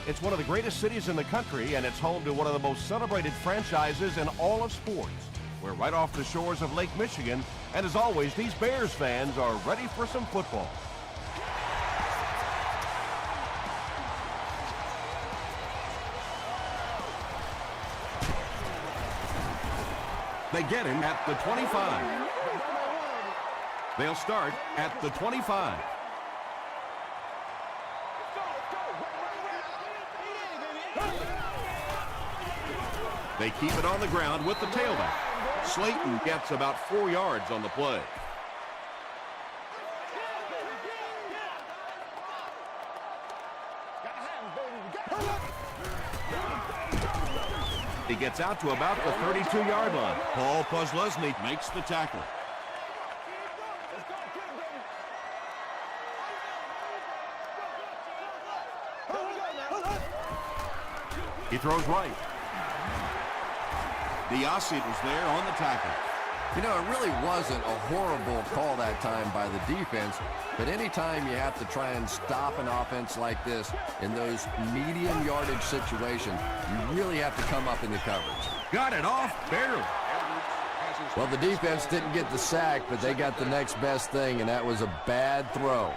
It's one of the greatest cities in the country, and it's home to one of the most celebrated franchises in all of sports. We're right off the shores of Lake Michigan, and as always, these Bears fans are ready for some football. They get him at the 25. They'll start at the 25. They keep it on the ground with the tailback. Slayton gets about 4 yards on the play. He gets out to about the 32-yard line. Paul Posluszny makes the tackle. He throws right. Diasi was there on the tackle. You know, it really wasn't a horrible call that time by the defense, but anytime you have to try and stop an offense like this in those medium yardage situations, you really have to come up in the coverage. Got it off, barely. Well, the defense didn't get the sack, but they got the next best thing, and that was a bad throw.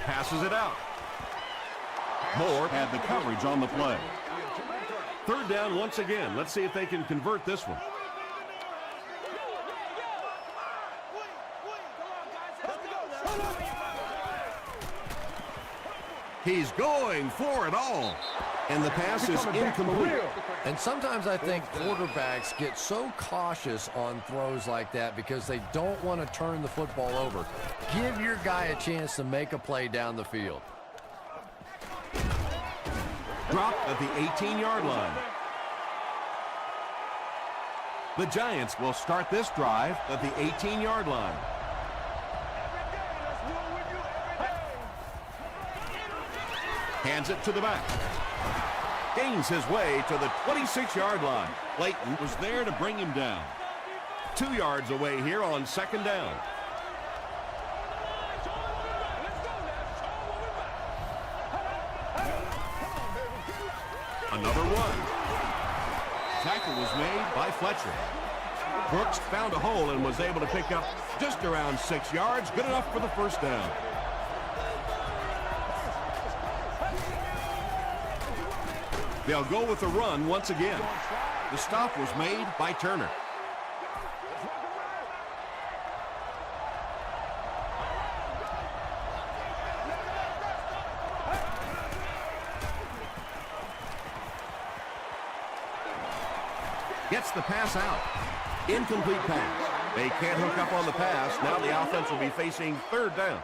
Passes it out. Moore had the coverage on the play. Third down once again. Let's see if they can convert this one. He's going for it all. And the pass is incomplete. And sometimes I think quarterbacks get so cautious on throws like that because they don't want to turn the football over. Give your guy a chance to make a play down the field. Dropped at the 18-yard line. The Giants will start this drive at the 18-yard line. Hands it to the back. Gains his way to the 26-yard line. Clayton was there to bring him down. 2 yards away here on second down. Another run. Tackle was made by Fletcher. Brooks found a hole and was able to pick up just around 6 yards. Good enough for the first down. They'll go with the run once again. The stop was made by Turner. Gets the pass out. Incomplete pass. They can't hook up on the pass. Now the offense will be facing third down.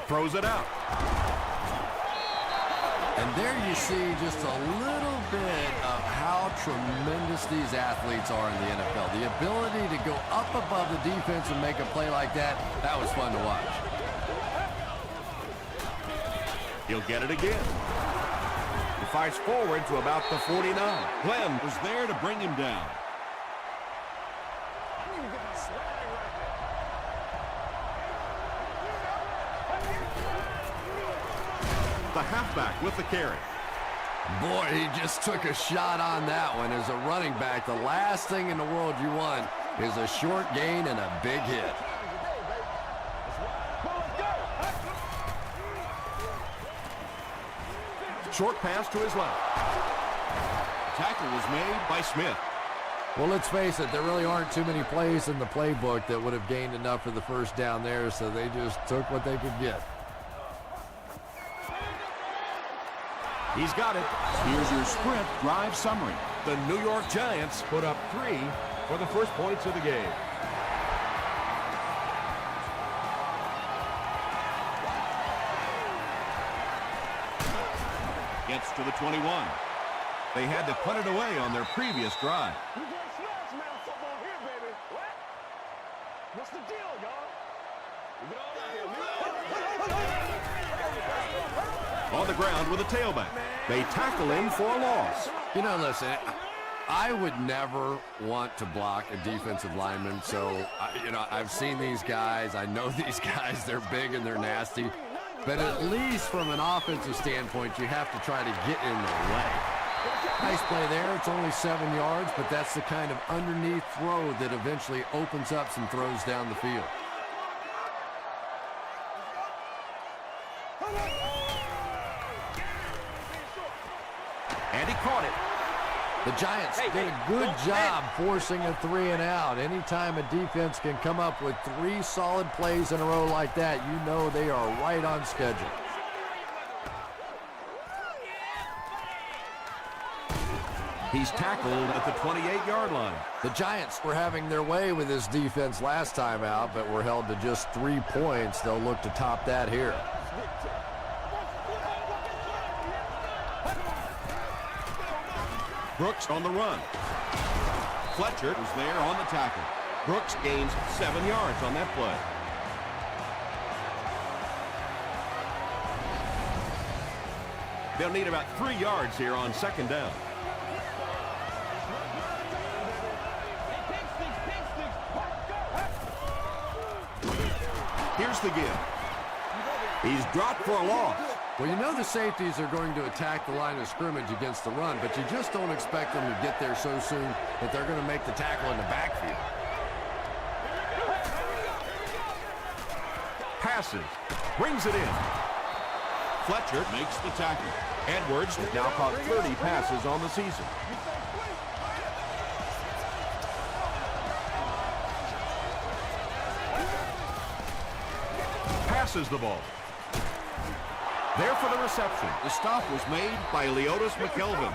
Throws it out. And there you see just a little bit of how tremendous these athletes are in the NFL. The ability to go up above the defense and make a play like that, that was fun to watch. He'll get it again. He fires forward to about the 49. Glenn was there to bring him down. The halfback with the carry. Boy, he just took a shot on that one. As a running back, the last thing in the world you want is a short gain and a big hit. Short pass to his left. Tackle was made by Smith. Well, let's face it, there really aren't too many plays in the playbook that would have gained enough for the first down there, so they just took what they could get. He's got it. Here's your sprint drive summary. The New York Giants put up 3 for the first points of the game. Gets to the 21. They had to punt it away on their previous drive. What's the deal, y'all? On the ground with a tailback. They tackle him for a loss. You know, listen, I would never want to block a defensive lineman. So, I've seen these guys. I know these guys. They're big and they're nasty. But at least from an offensive standpoint, you have to try to get in their way. Nice play there. It's only 7 yards, but that's the kind of underneath throw that eventually opens up some throws down the field. And he caught it. The Giants did a good job forcing a 3 and out. Anytime a defense can come up with 3 solid plays in a row like that, you know they are right on schedule. He's tackled at the 28-yard line. The Giants were having their way with this defense last time out, but were held to just 3 points. They'll look to top that here. Brooks on the run. Fletcher was there on the tackle. Brooks gains 7 yards on that play. They'll need about 3 yards here on second down. Here's the give. He's dropped for a loss. Well, you know the safeties are going to attack the line of scrimmage against the run, but you just don't expect them to get there so soon that they're going to make the tackle in the backfield. Passes. Brings it in. Fletcher makes the tackle. Edwards has now caught 30 passes on the season. Passes the ball. There for the reception. The stop was made by Leotis McKelvin.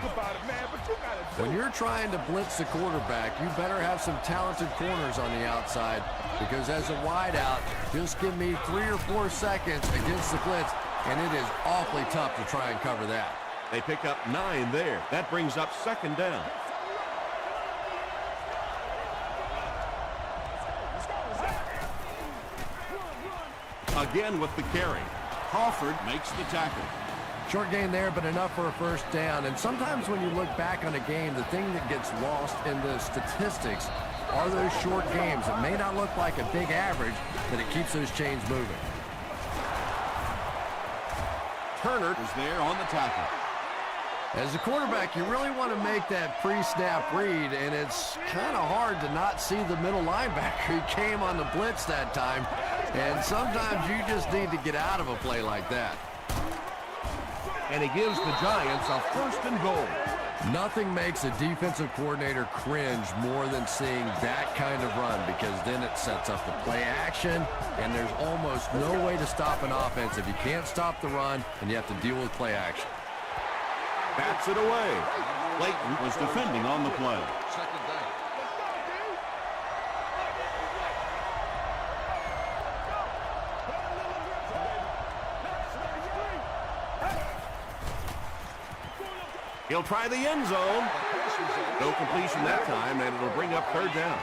When you're trying to blitz the quarterback, you better have some talented corners on the outside, because as a wideout, just give me 3 or 4 seconds against the blitz, and it is awfully tough to try and cover that. They pick up 9 there. That brings up second down. Again with the carry. Crawford makes the tackle. Short gain there, but enough for a first down. And sometimes when you look back on a game, the thing that gets lost in the statistics are those short games. It may not look like a big average, but it keeps those chains moving. Turner is there on the tackle. As a quarterback, you really want to make that pre-snap read, and it's kind of hard to not see the middle linebacker. He came on the blitz that time, and sometimes you just need to get out of a play like that. And he gives the Giants a first and goal. Nothing makes a defensive coordinator cringe more than seeing that kind of run, because then it sets up the play action, and there's almost no way to stop an offense if you can't stop the run and you have to deal with play action. Bats it away. Layton was defending on the play. He'll try the end zone. No completion that time, and it'll bring up third down.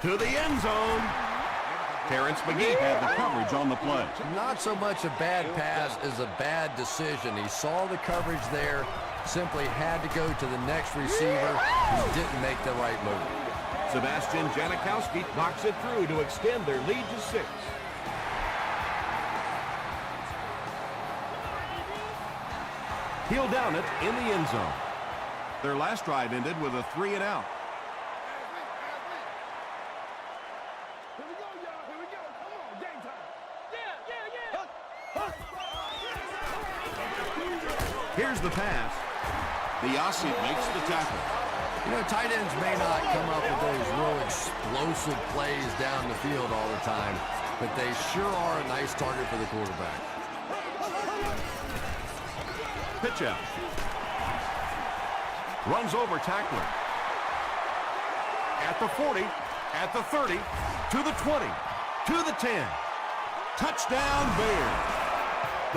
To the end zone. Terrence McGee had the coverage on the play. Not so much a bad pass as a bad decision. He saw the coverage there, simply had to go to the next receiver who didn't make the right move. Sebastian Janikowski knocks it through to extend their lead to 6. He'll down it in the end zone. Their last drive ended with a 3 and out. Here's the pass. Biasi makes the tackle. You know, tight ends may not come up with those real explosive plays down the field all the time, but they sure are a nice target for the quarterback. Pitch out. Runs over tackler. At the 40, at the 30, to the 20, to the 10. Touchdown Bears.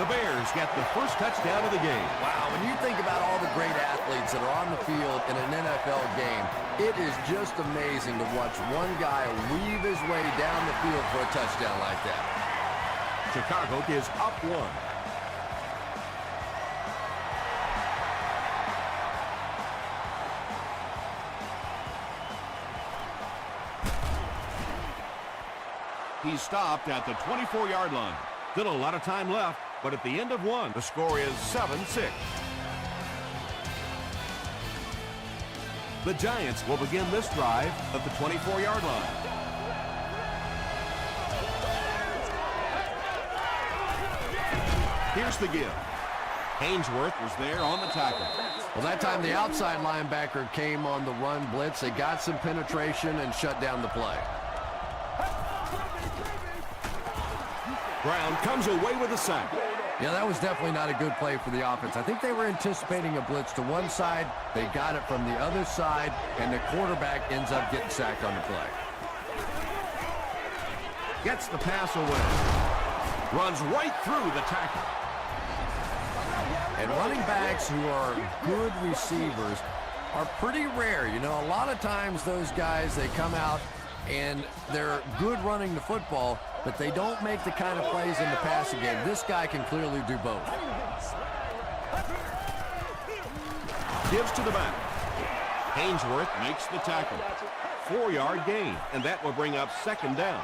The Bears get the first touchdown of the game. Wow, when you think about all the great athletes that are on the field in an NFL game, it is just amazing to watch one guy weave his way down the field for a touchdown like that. Chicago is up 1. He's stopped at the 24-yard line. Still a lot of time left, but at the end of 1, the score is 7-6. The Giants will begin this drive at the 24-yard line. Here's the give. Ainsworth was there on the tackle. Well, that time the outside linebacker came on the run blitz. They got some penetration and shut down the play. Brown comes away with a sack. Yeah, that was definitely not a good play for the offense. I think they were anticipating a blitz to one side. They got it from the other side, and the quarterback ends up getting sacked on the play. Gets the pass away. Runs right through the tackle. And running backs who are good receivers are pretty rare. You know, a lot of times those guys, they come out and they're good running the football, but they don't make the kind of plays in the passing game. This guy can clearly do both. Gives to the back. Ainsworth makes the tackle. 4-yard gain, and that will bring up second down.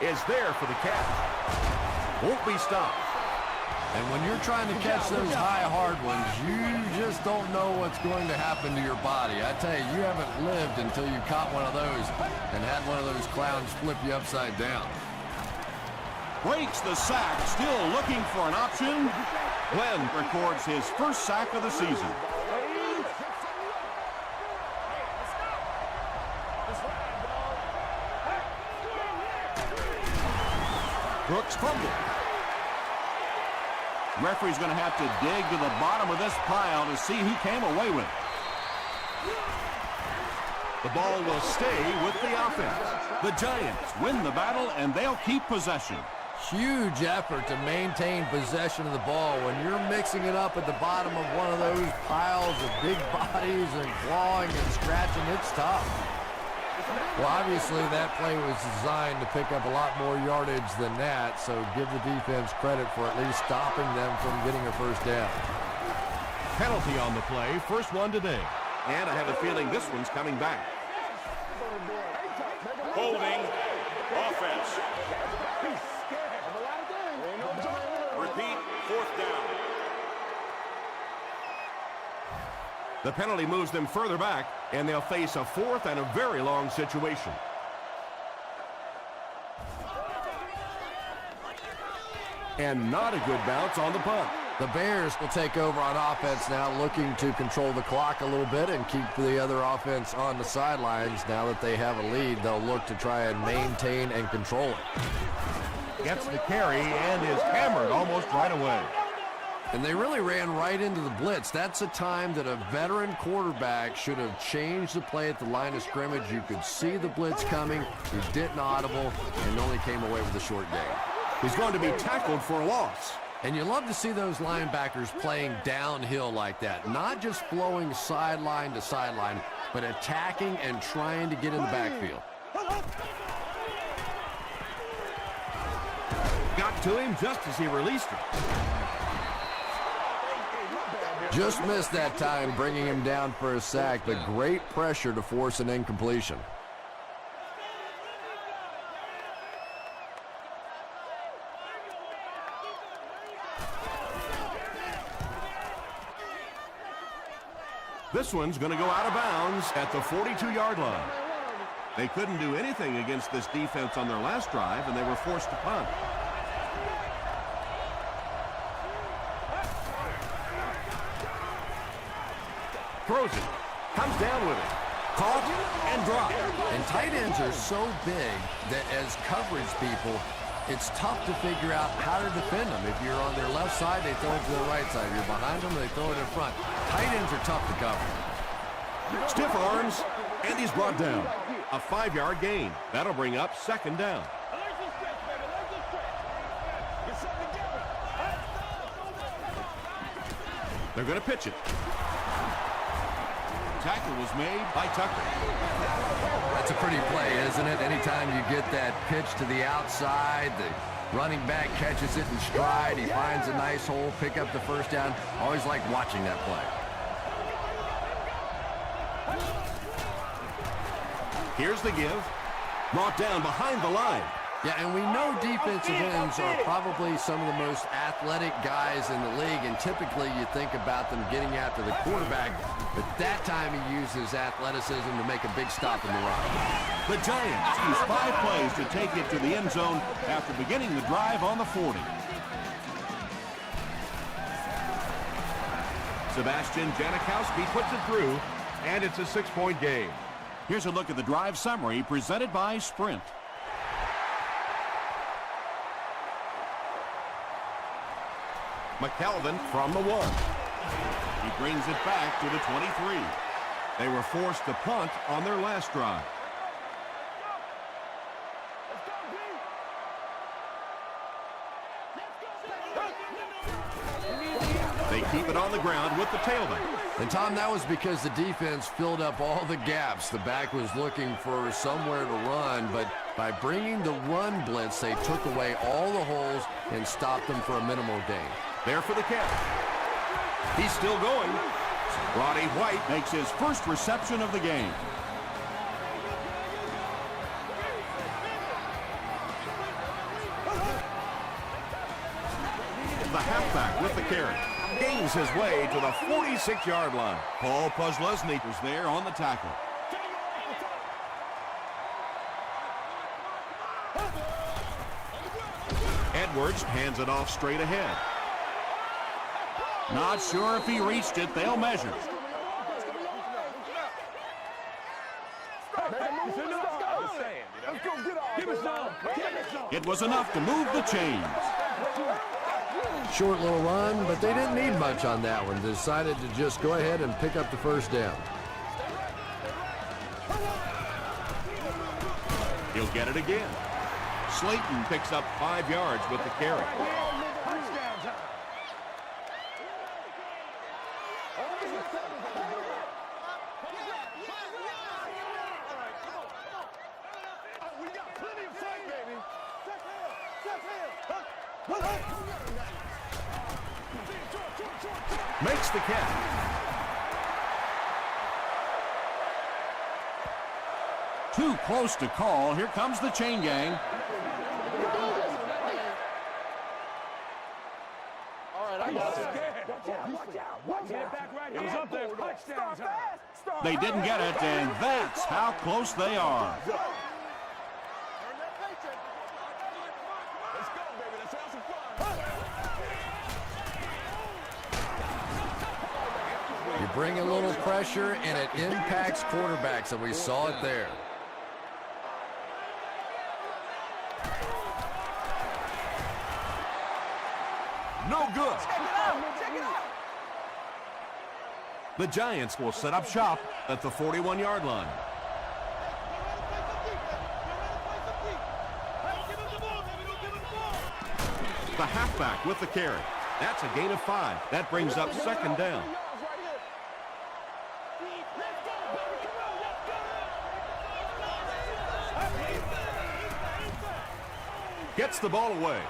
Is there for the catch. Won't be stopped. And when you're trying to catch those high, hard ones, you just don't know what's going to happen to your body. I tell you, you haven't lived until you caught one of those and had one of those clowns flip you upside down. Breaks the sack, still looking for an option. Glenn records his first sack of the season. Brooks fumbled. Referee's going to have to dig to the bottom of this pile to see who came away with it. The ball will stay with the offense. The Giants win the battle, and they'll keep possession. Huge effort to maintain possession of the ball. When you're mixing it up at the bottom of one of those piles of big bodies and clawing and scratching, it's tough. Well, obviously that play was designed to pick up a lot more yardage than that, so give the defense credit for at least stopping them from getting a first down. Penalty on the play, first one today. And I have a feeling this one's coming back. Holding offense. Repeat, fourth down. The penalty moves them further back, and they'll face a fourth and a very long situation. And not a good bounce on the punt. The Bears will take over on offense now, looking to control the clock a little bit and keep the other offense on the sidelines. Now that they have a lead, they'll look to try and maintain and control it. Gets the carry and is hammered almost right away. And they really ran right into the blitz. That's a time that a veteran quarterback should have changed the play at the line of scrimmage. You could see the blitz coming. He didn't audible and only came away with a short gain. He's going to be tackled for a loss. And you love to see those linebackers playing downhill like that. Not just flowing sideline to sideline, but attacking and trying to get in the backfield. Got to him just as he released it. Just missed that time, bringing him down for a sack, but great pressure to force an incompletion. This one's going to go out of bounds at the 42-yard line. They couldn't do anything against this defense on their last drive, and they were forced to punt. Throws it. Comes down with it. Caught and dropped. And tight ends are so big that as coverage people, it's tough to figure out how to defend them. If you're on their left side, they throw it to the right side. If you're behind them, they throw it in front. Tight ends are tough to cover. Stiff arms, and he's brought down. A 5-yard gain. That'll bring up second down. They're going to pitch it. Tackle was made by Tucker. That's a pretty play, isn't it? Anytime you get that pitch to the outside, the running back catches it in stride. He finds a nice hole, pick up the first down. Always like watching that play. Here's the give. Brought down behind the line. Yeah, and we know defensive ends are probably some of the most athletic guys in the league, and typically you think about them getting after the quarterback, but that time he uses athleticism to make a big stop in the run. The Giants use 5 plays to take it to the end zone after beginning the drive on the 40. Sebastian Janikowski puts it through, and it's a 6-point game. Here's a look at the drive summary presented by Sprint. McKelvin from the 1. He brings it back to the 23. They were forced to punt on their last drive. They keep it on the ground with the tailback. And, Tom, that was because the defense filled up all the gaps. The back was looking for somewhere to run, but by bringing the run blitz, they took away all the holes and stopped them for a minimal gain. There for the catch. He's still going. Roddy White makes his first reception of the game. The halfback with the carry. Gains his way to the 46-yard line. Paul Posluszny was there on the tackle. Edwards hands it off straight ahead. Not sure if he reached it. They'll measure. It was enough to move the chains. Short little run, but they didn't need much on that one. Decided to just go ahead and pick up the first down. He'll get it again. Slayton picks up 5 yards with the carry. Makes the catch. Too close to call. Here comes the chain gang. They didn't get it, and that's how close they are. You bring a little pressure, and it impacts quarterbacks, and we saw it there. No good. The Giants will set up shop at the 41-yard line. The halfback with the carry. That's a gain of 5. That brings up second down. Gets the ball away.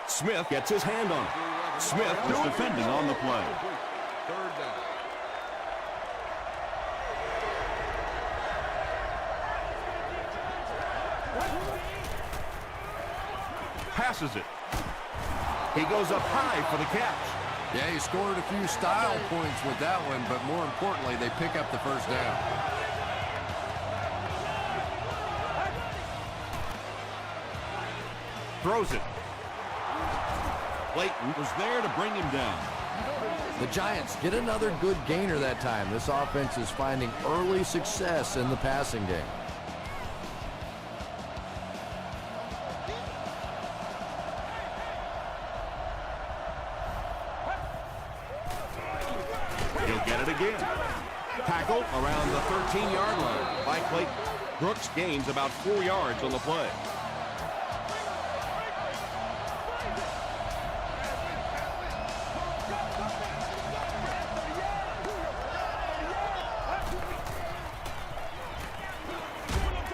Smith gets his hand on it. Smith is defending on the play. Passes it. He goes up high for the catch. Yeah, he scored a few style points with that one, but more importantly, they pick up the first down. Throws it. Clayton was there to bring him down. The Giants get another good gainer that time. This offense is finding early success in the passing game. He'll get it again. Tackle around the 13-yard line by Clayton. Brooks gains about 4 yards on the play.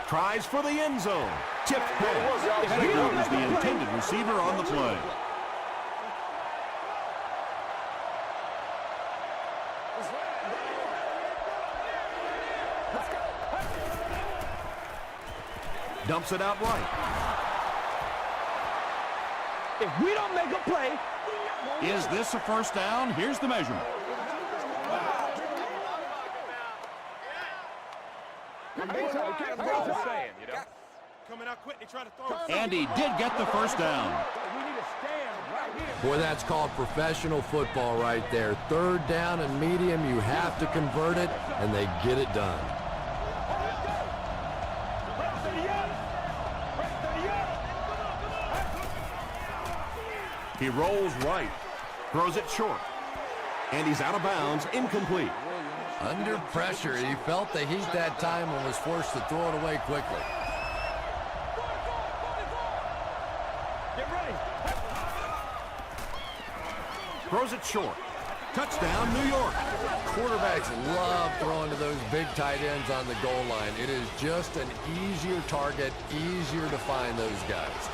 Tries for the end zone. Tipped pass. Pettigrew was the intended receiver on the play. Dumps it out right. If we don't make a play, Is this a first down? Here's the measurement. Coming out quick, they try to throw. And he did get the first down. we need to stand right here. Boy, that's called professional football right there. Third down and medium, you have to convert it, and they get it done. He rolls right, throws it short, and he's out of bounds, incomplete. Under pressure, he felt the heat that time and was forced to throw it away quickly. Get ready. Throws it short. Touchdown, New York. Quarterbacks love throwing to those big tight ends on the goal line. It is just an easier target, easier to find those guys.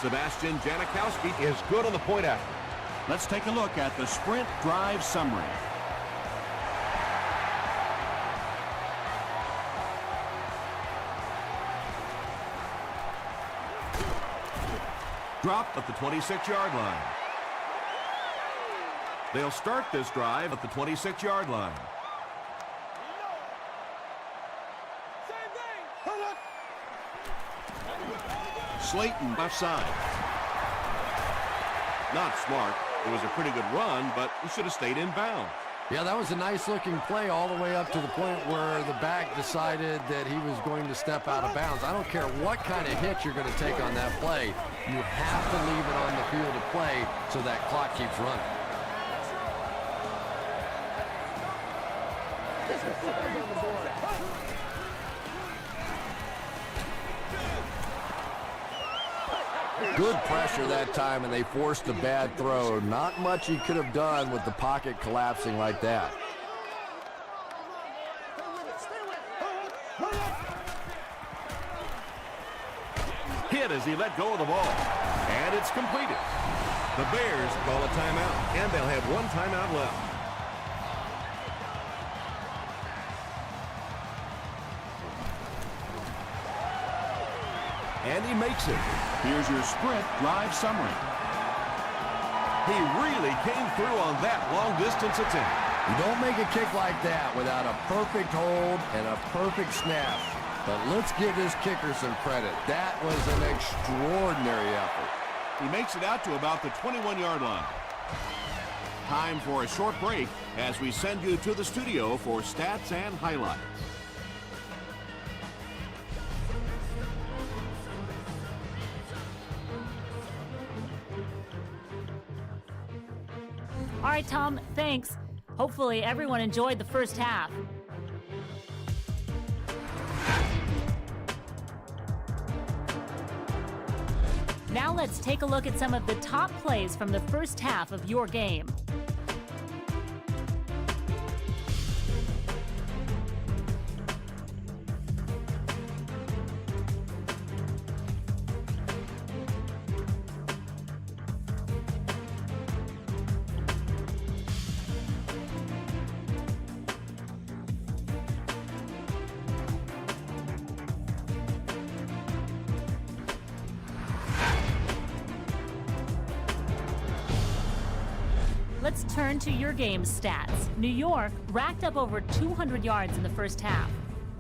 Sebastian Janikowski is good on the point after. Let's take a look at the sprint drive summary. Dropped at the 26-yard line. They'll start this drive at the 26-yard line. Slayton left side. Not smart. It was a pretty good run, but he should have stayed in bounds. Yeah, that was a nice-looking play all the way up to the point where the back decided that he was going to step out of bounds. I don't care what kind of hit you're going to take on that play. You have to leave it on the field of play so that clock keeps running. Good pressure that time, and they forced a bad throw. Not much he could have done with the pocket collapsing like that. Hit as he let go of the ball. And it's completed. The Bears call a timeout, and they'll have one timeout left. And he makes it. Here's your sprint drive summary. He really came through on that long-distance attempt. You don't make a kick like that without a perfect hold and a perfect snap. But let's give this kicker some credit. That was an extraordinary effort. He makes it out to about the 21-yard line. Time for a short break as we send you to the studio for stats and highlights. All right, Tom, thanks. Hopefully everyone enjoyed the first half. Now let's take a look at some of the top plays from the first half of your game. Let's turn to your game stats. New York racked up over 200 yards in the first half.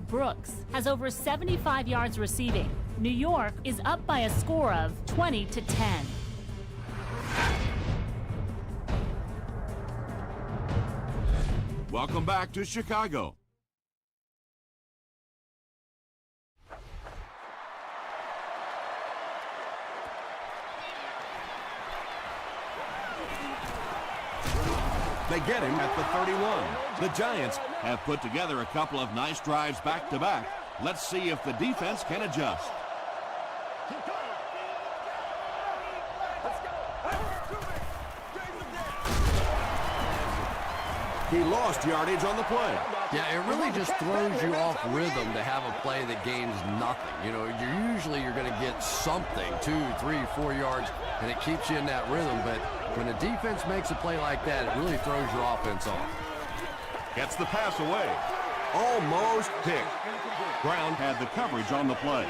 Brooks has over 75 yards receiving. New York is up by a score of 20-10. Welcome back to Chicago. They get him at the 31. The Giants have put together a couple of nice drives back-to-back. Let's see if the defense can adjust. He lost yardage on the play. Yeah, it really just throws you off rhythm to have a play that gains nothing. You know, you're going to get something, 2, 3, 4 yards, and it keeps you in that rhythm. But when a defense makes a play like that, it really throws your offense off. Gets the pass away. Almost picked. Brown had the coverage on the play.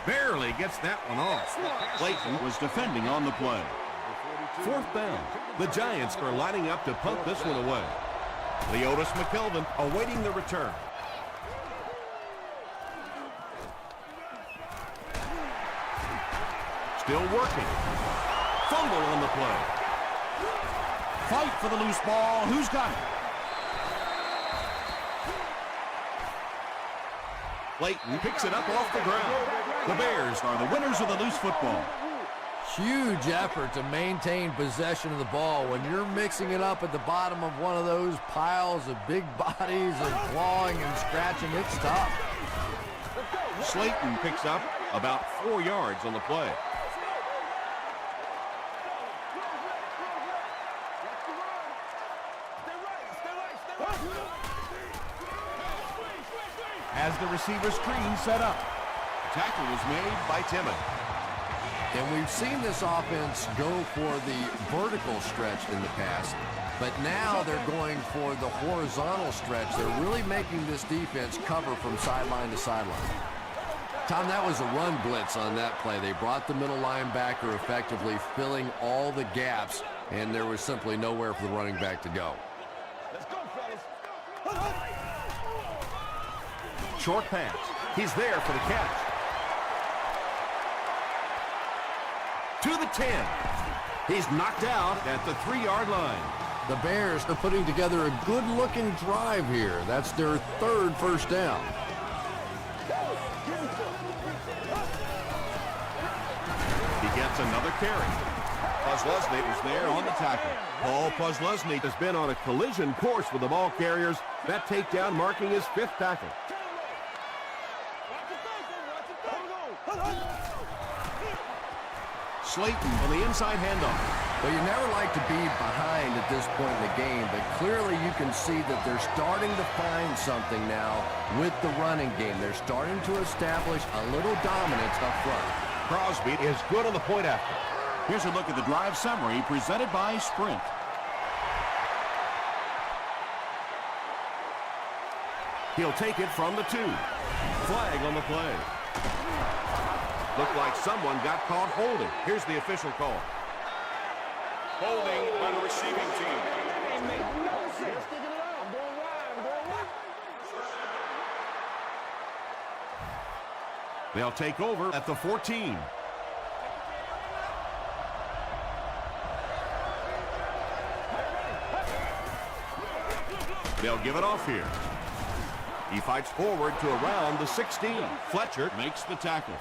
Barely gets that one off. Clayton was defending on the play. 4th down. The Giants are lining up to punt this one away. Leotis McKelvin awaiting the return. Still working. Fumble on the play. Fight for the loose ball. Who's got it? Clayton picks it up off the ground. The Bears are the winners of the loose football. Huge effort to maintain possession of the ball. When you're mixing it up at the bottom of one of those piles of big bodies and clawing and scratching, it's tough. Slayton picks up about 4 yards on the play. As the receiver screen set up. Tackle was made by Timmons. And we've seen this offense go for the vertical stretch in the past, but now they're going for the horizontal stretch. They're really making this defense cover from sideline to sideline. Tom, that was a run blitz on that play. They brought the middle linebacker effectively filling all the gaps, and there was simply nowhere for the running back to go. Let's go, fellas. Short pass. He's there for the catch. To the 10. He's knocked out at the 3-yard line. The Bears are putting together a good-looking drive here. That's their 3rd first down. He gets another carry. Posluszny was there on the tackle. Paul Posluszny has been on a collision course with the ball carriers. That takedown marking his 5th tackle. Slayton on the inside handoff. Well, you never like to be behind at this point in the game, but clearly you can see that they're starting to find something now with the running game. They're starting to establish a little dominance up front. Crosby is good on the point after. Here's a look at the drive summary presented by Sprint. He'll take it from the 2. Flag on the play. Looked like someone got caught holding. Here's the official call. Holding by the receiving team. They'll take over at the 14. They'll give it off here. He fights forward to around the 16. Fletcher makes the tackle.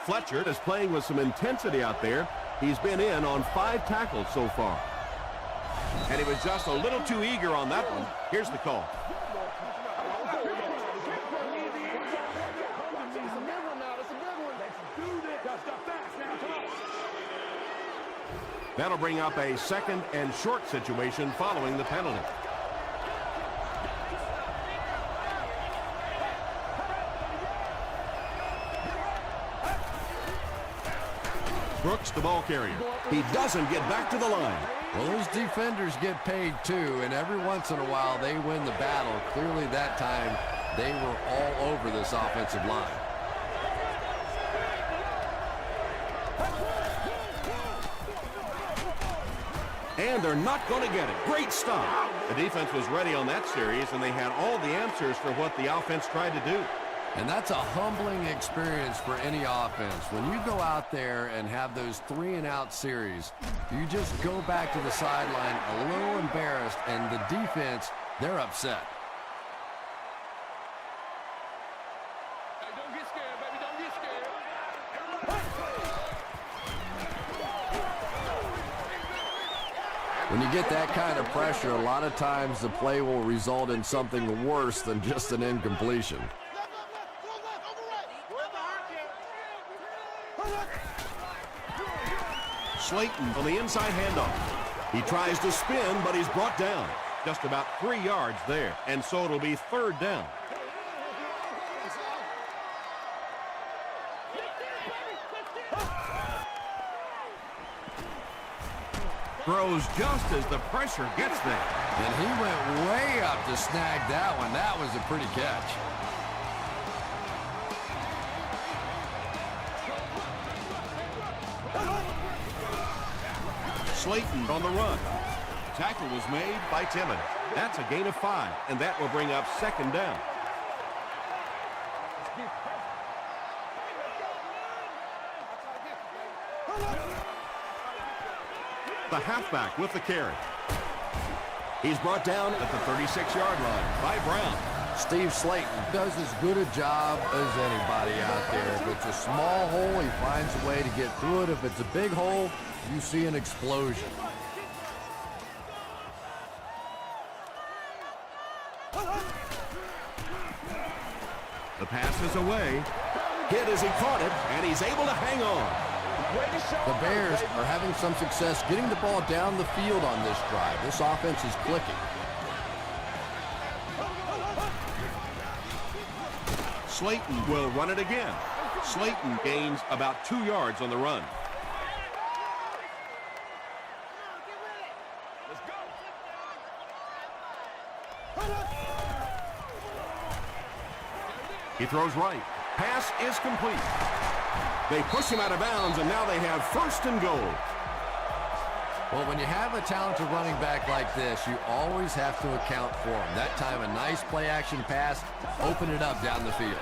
Fletcher is playing with some intensity out there. He's been in on 5 tackles so far. And he was just a little too eager on that one. Here's the call. That'll bring up a 2nd and short situation following the penalty. Brooks, the ball carrier. He doesn't get back to the line. Well, those defenders get paid too, and every once in a while they win the battle. Clearly that time they were all over this offensive line. And they're not going to get it. Great stop. The defense was ready on that series, and they had all the answers for what the offense tried to do. And that's a humbling experience for any offense. When you go out there and have those 3-and-out series, you just go back to the sideline a little embarrassed, and the defense, they're upset. When you get that kind of pressure, a lot of times the play will result in something worse than just an incompletion. Slayton on the inside handoff. He tries to spin, but he's brought down. Just about 3 yards there, and so it'll be 3rd down. Throws just as the pressure gets there. And he went way up to snag that one. That was a pretty catch. Slayton on the run. Tackle was made by Timmons. That's a gain of 5, and that will bring up 2nd down. The halfback with the carry. He's brought down at the 36-yard line by Brown. Steve Slayton does as good a job as anybody out there. If it's a small hole, he finds a way to get through it. If it's a big hole, you see an explosion. The pass is away. Hit as he caught it, and he's able to hang on. The Bears are having some success getting the ball down the field on this drive. This offense is clicking. Slayton will run it again. Slayton gains about 2 yards on the run. He throws right. Pass is complete. They push him out of bounds, and now they have 1st and goal. Well, when you have a talented running back like this, you always have to account for him. That time, a nice play-action pass, open it up down the field.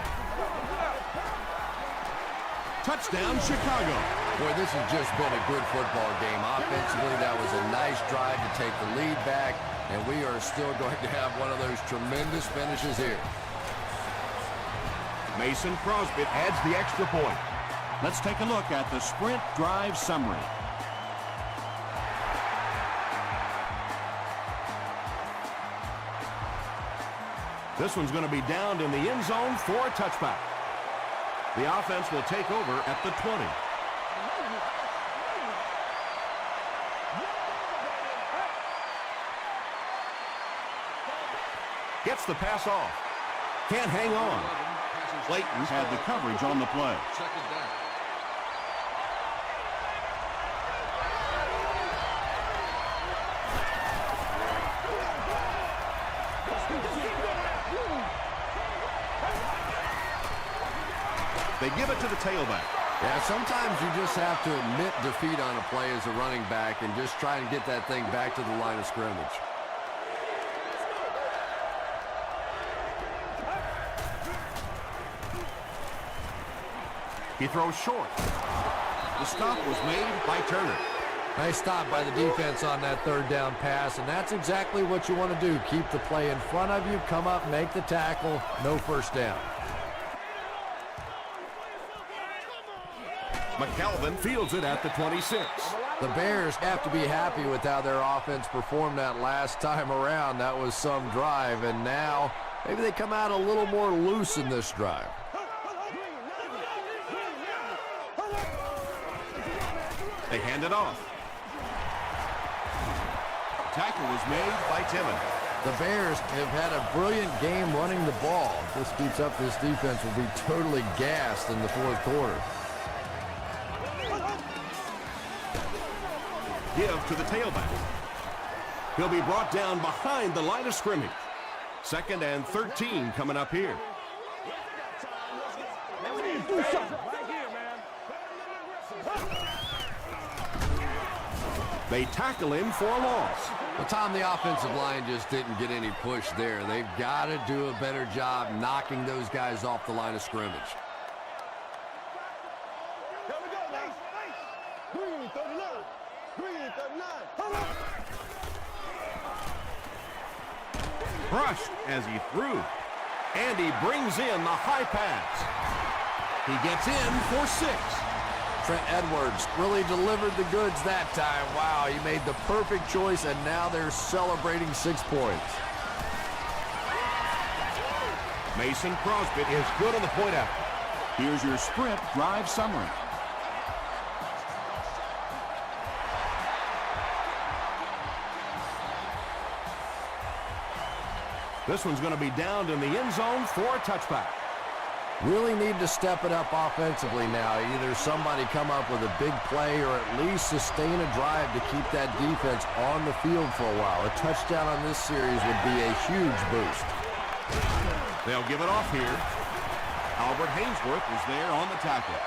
Touchdown, Chicago. Boy, this has just been a good football game. Offensively, that was a nice drive to take the lead back, and we are still going to have one of those tremendous finishes here. Mason Crosby adds the extra point. Let's take a look at the sprint drive summary. This one's going to be downed in the end zone for a touchback. The offense will take over at the 20. Gets the pass off. Can't hang on. Clayton's had the coverage on the play. They give it to the tailback. Yeah, sometimes you just have to admit defeat on a play as a running back and just try and get that thing back to the line of scrimmage. He throws short. The stop was made by Turner. Nice stop by the defense on that 3rd down pass, and that's exactly what you want to do. Keep the play in front of you, come up, make the tackle, no 1st down. McKelvin fields it at the 26. The Bears have to be happy with how their offense performed that last time around. That was some drive, and now maybe they come out a little more loose in this drive. They hand it off. Tackle was made by Timmons. The Bears have had a brilliant game running the ball. If this keeps up, this defense will be totally gassed in the 4th quarter. Give to the tailback. He'll be brought down behind the line of scrimmage. 2nd and 13 coming up here. They tackle him for a loss. Well, Tom, the offensive line just didn't get any push there. They've got to do a better job knocking those guys off the line of scrimmage. Brushed as he threw. And he brings in the high pass. He gets in for 6. Trent Edwards really delivered the goods that time. Wow, he made the perfect choice, and now they're celebrating 6 points. Mason Crosby is good on the point out. Here's your Sprint drive summary. This one's going to be downed in the end zone for a touchback. Really need to step it up offensively now. Either somebody come up with a big play or at least sustain a drive to keep that defense on the field for a while. A touchdown on this series would be a huge boost. They'll give it off here. Albert Haynesworth is there on the tackle.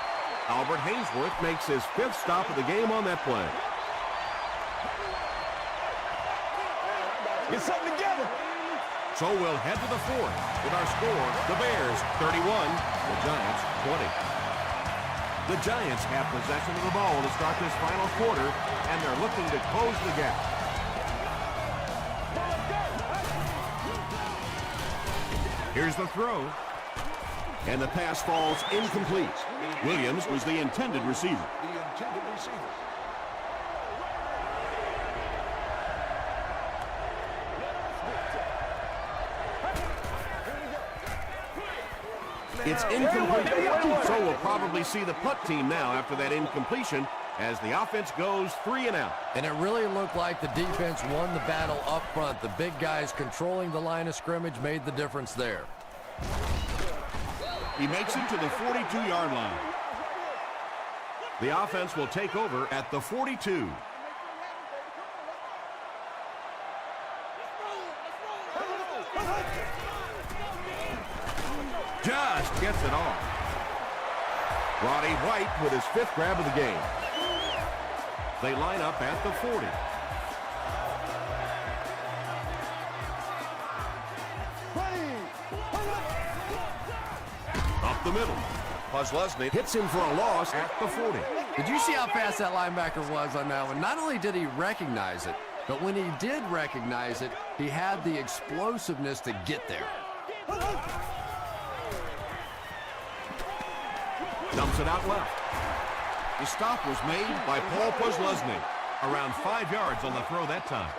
Albert Haynesworth makes his 5th stop of the game on that play. Get something together. So we'll head to the 4th with our score, the Bears 31, the Giants 20. The Giants have possession of the ball to start this final quarter, and they're looking to close the gap. Here's the throw, and the pass falls incomplete. Williams was the intended receiver. It's incomplete, so we'll probably see the punt team now after that incompletion as the offense goes 3 and out. And it really looked like the defense won the battle up front. The big guys controlling the line of scrimmage made the difference there. He makes it to the 42-yard line. The offense will take over at the 42. Just gets it off. Roddy White with his 5th grab of the game. They line up at the 40. Up the middle. Posluszny hits him for a loss at the 40. Did you see how fast that linebacker was on that one? Not only did he recognize it, but when he did recognize it, he had the explosiveness to get there. Dumps it out left. The stop was made by Paul Posluszny. Around 5 yards on the throw that time.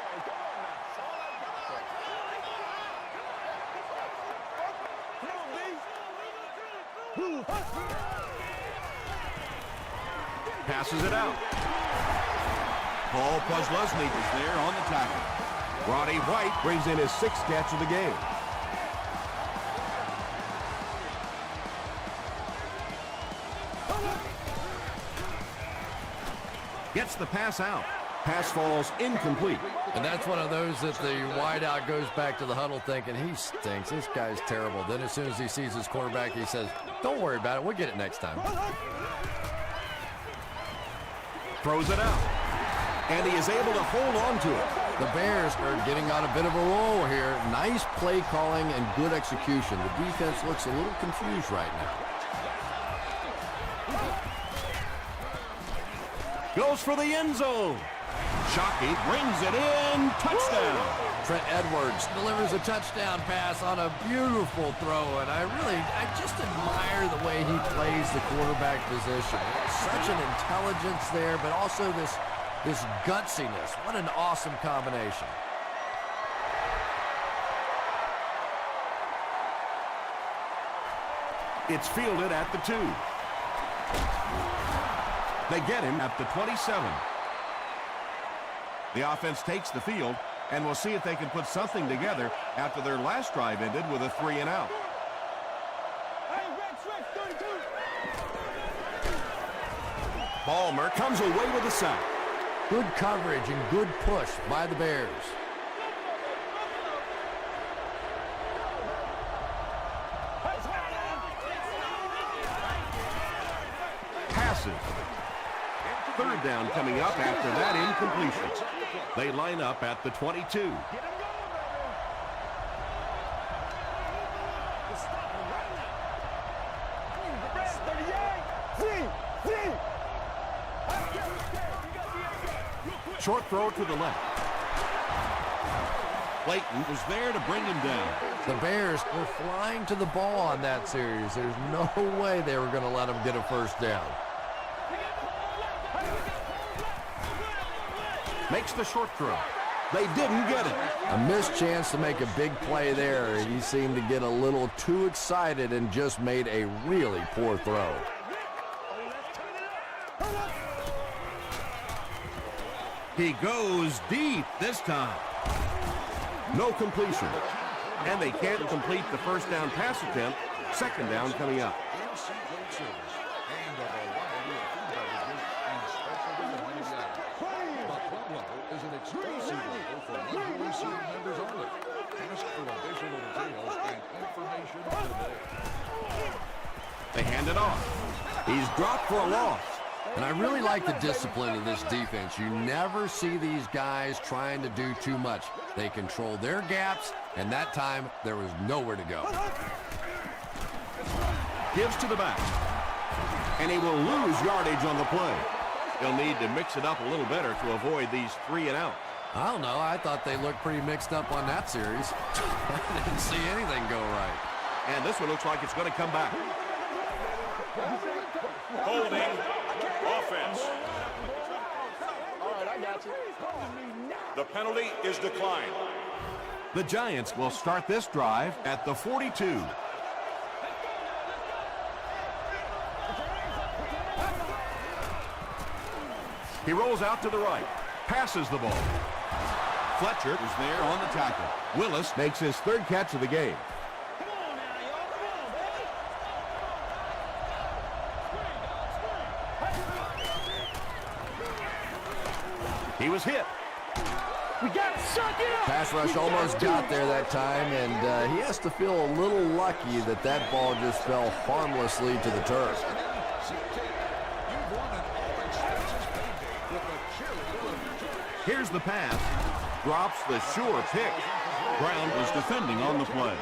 Passes it out. Paul Posluszny is there on the tackle. Roddy White brings in his 6th catch of the game. Gets the pass out. Pass falls incomplete. And that's one of those that the wideout goes back to the huddle thinking, he stinks, this guy's terrible. Then as soon as he sees his quarterback, he says, don't worry about it, we'll get it next time. Throws it out. And he is able to hold on to it. The Bears are getting on a bit of a roll here. Nice play calling and good execution. The defense looks a little confused right now. Goes for the end zone. Shockey brings it in. Touchdown. Trent Edwards delivers a touchdown pass on a beautiful throw, and I just admire the way he plays the quarterback position. Such an intelligence there, but also this gutsiness. What an awesome combination. It's fielded at the 2. They get him at the 27. The offense takes the field, and we'll see if they can put something together after their last drive ended with a 3 and out. Ballmer comes away with a sack. Good coverage and good push by the Bears. Passes. 3rd down coming up after that incompletion. They line up at the 22. Short throw to the left. Clayton was there to bring him down. The Bears were flying to the ball on that series. There's no way they were going to let them get a first down. Makes the short throw. They didn't get it. A missed chance to make a big play there. He seemed to get a little too excited and just made a really poor throw. He goes deep this time. No completion. And they can't complete the first down pass attempt. Second down coming up. They hand it off. He's dropped for a loss. And I really like the discipline of this defense. You never see these guys trying to do too much. They control their gaps, and that time there was nowhere to go. Gives to the back. And he will lose yardage on the play. He'll need to mix it up a little better to avoid these 3 and out. I don't know. I thought they looked pretty mixed up on that series. I didn't see anything go right. And this one looks like it's going to come back. Holding. Offense. All right, I got you. The penalty is declined. The Giants will start this drive at the 42. He rolls out to the right. Passes the ball. Fletcher is there on the tackle. Willis makes his 3rd catch of the game. He was hit. We got to suck it up. Pass rush almost got there that time, and he has to feel a little lucky that that ball just fell harmlessly to the turf. Here's the pass. Drops the sure pick. Brown was defending on the play.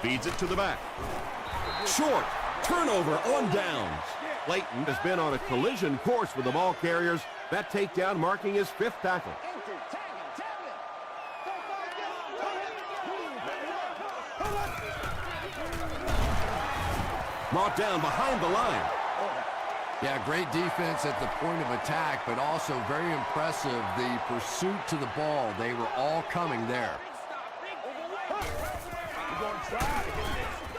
Feeds it to the back. Short. Turnover on downs. Clayton has been on a collision course with the ball carriers. That takedown marking his 5th tackle. Brought down behind the line. Yeah, great defense at the point of attack, but also very impressive the pursuit to the ball. They were all coming there.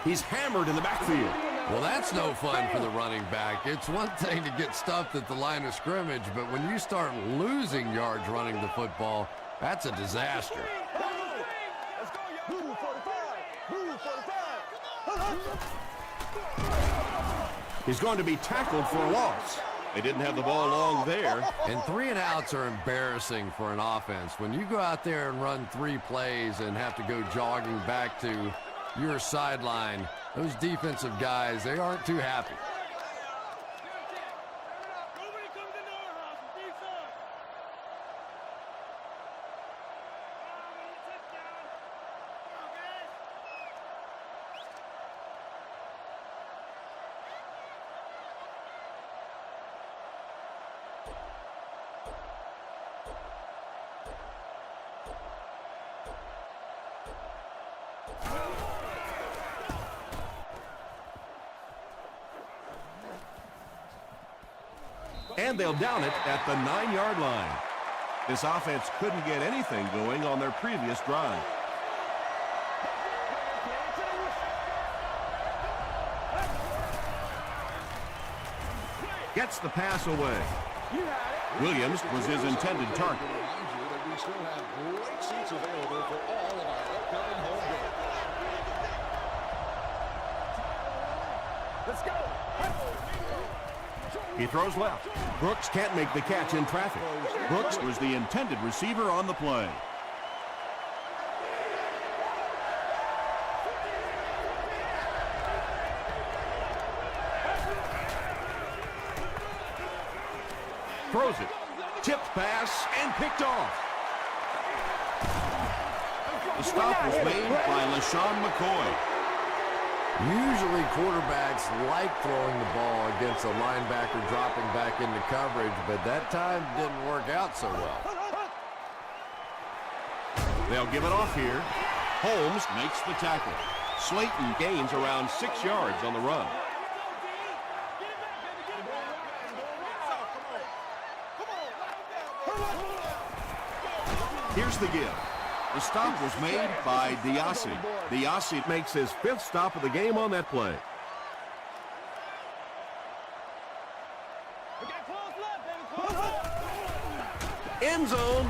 He's hammered in the backfield. Well, that's no fun for the running back. It's one thing to get stuffed at the line of scrimmage, but when you start losing yards running the football, that's a disaster. Let's go, y'all. Move 45. Move 45. He's going to be tackled for a loss. They didn't have the ball long there. And 3 and outs are embarrassing for an offense. When you go out there and run 3 plays and have to go jogging back to your sideline, those defensive guys, they aren't too happy. And they'll down it at the 9-yard line. This offense couldn't get anything going on their previous drive. Gets the pass away. Williams was his intended target. We still have great seats available for all of our upcoming home games. Let's go. He throws left. Brooks can't make the catch in traffic. Brooks was the intended receiver on the play. Throws it. Tipped pass and picked off. The stop was made by LaShawn McCoy. Usually quarterbacks like throwing the ball against a linebacker dropping back into coverage, but that time didn't work out so well. They'll give it off here. Holmes makes the tackle. Slayton gains around 6 yards on the run. Here's the give. The stop was made by Diassi. Diassi makes his 5th stop of the game on that play. End zone.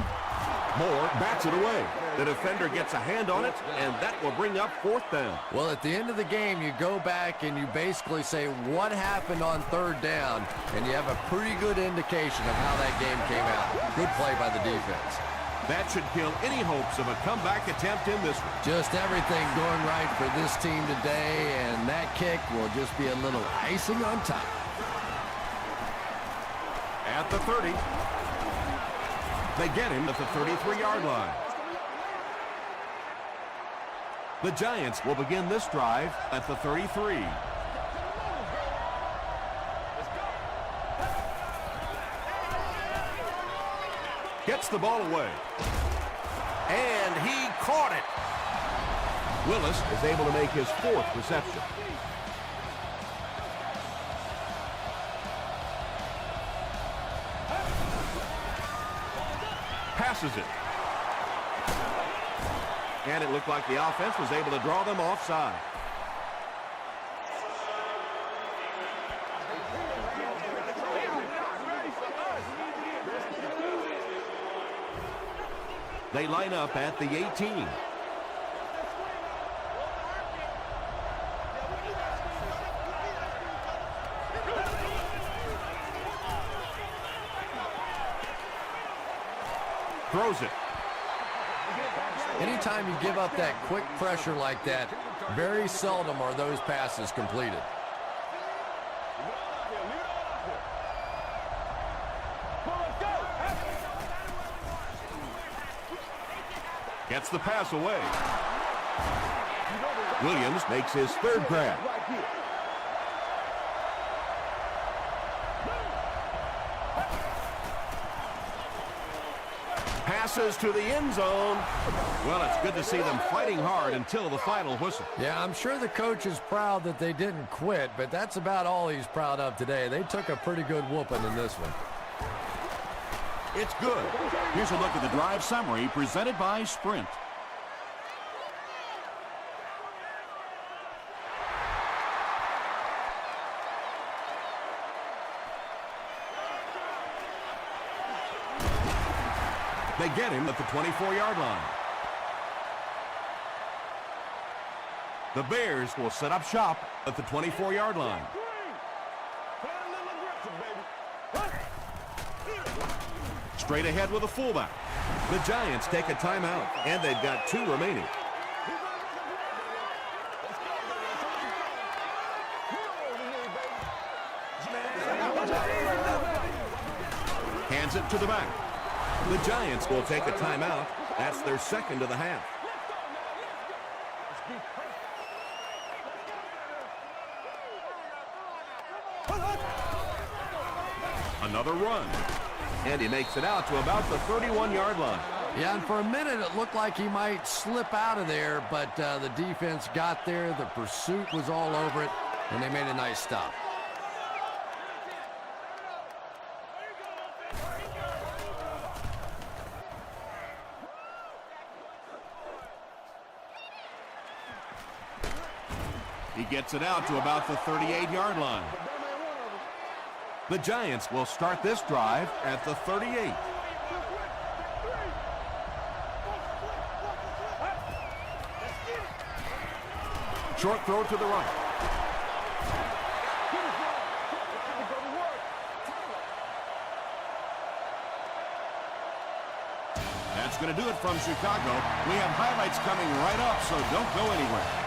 Moore bats it away. The defender gets a hand on it, and that will bring up 4th down. Well, at the end of the game, you go back and you basically say what happened on 3rd down, and you have a pretty good indication of how that game came out. Good play by the defense. That should kill any hopes of a comeback attempt in this one. Just everything going right for this team today, and that kick will just be a little icing on top. At the 30. They get him at the 33-yard line. The Giants will begin this drive at the 33. Gets the ball away. And he caught it. Willis is able to make his 4th reception. Passes it. And it looked like the offense was able to draw them offside. They line up at the 18. Throws it. Anytime you give up that quick pressure like that, very seldom are those passes completed. Gets the pass away. Williams makes his 3rd grab. Passes to the end zone. Well, it's good to see them fighting hard until the final whistle. Yeah, I'm sure the coach is proud that they didn't quit, but that's about all he's proud of today. They took a pretty good whooping in this one. It's good. Here's a look at the drive summary presented by Sprint. They get him at the 24-yard line. The Bears will set up shop at the 24-yard line. Straight ahead with a fullback. The Giants take a timeout, and they've got 2 remaining. Hands it to the back. The Giants will take a timeout. That's their 2nd of the half. Another run. And he makes it out to about the 31-yard line. Yeah, and for a minute it looked like he might slip out of there, but the defense got there. The pursuit was all over it, and they made a nice stop. He gets it out to about the 38-yard line. The Giants will start this drive at the 38. Short throw to the right. That's going to do it from Chicago. We have highlights coming right up, so don't go anywhere.